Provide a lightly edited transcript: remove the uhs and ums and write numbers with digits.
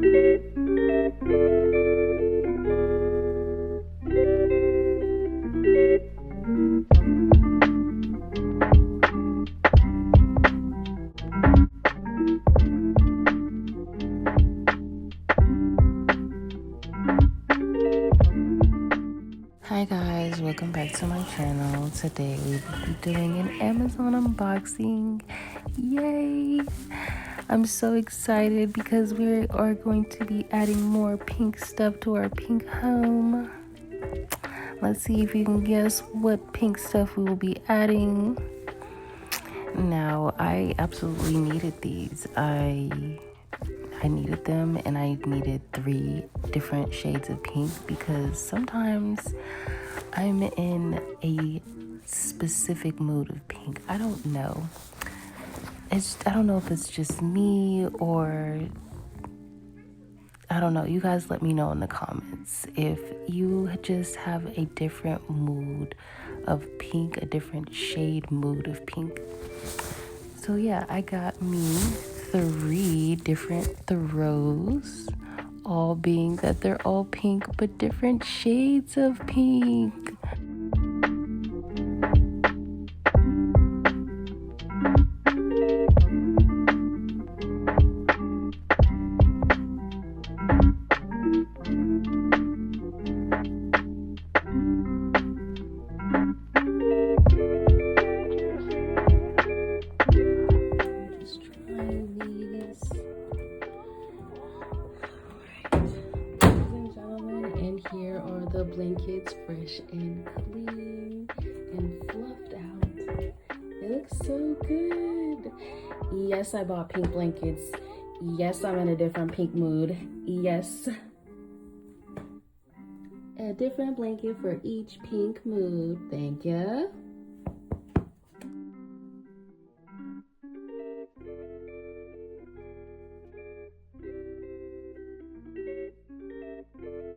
Hi guys, welcome back to my channel. Today we will be doing an Amazon unboxing. Yay! I'm so excited because we are going to be adding more pink stuff to our pink home. Let's see if you can guess what pink stuff we will be adding. Now, I absolutely needed these. I needed them, and I needed 3 different shades of pink because sometimes I'm in a specific mood of pink. I don't know. I don't know if it's just me or I don't know. You guys let me know in the comments if you just have a different mood of pink, a different shade mood of pink. So yeah, I got me 3 different throws, all being that they're all pink but different shades of pink. Just trying these. Ladies and gentlemen, and here are the blankets, fresh and clean and fluffed out. It looks so good. Yes, I bought pink blankets. Yes, I'm in a different pink mood. Yes, a different blanket for each pink mood. Thank you.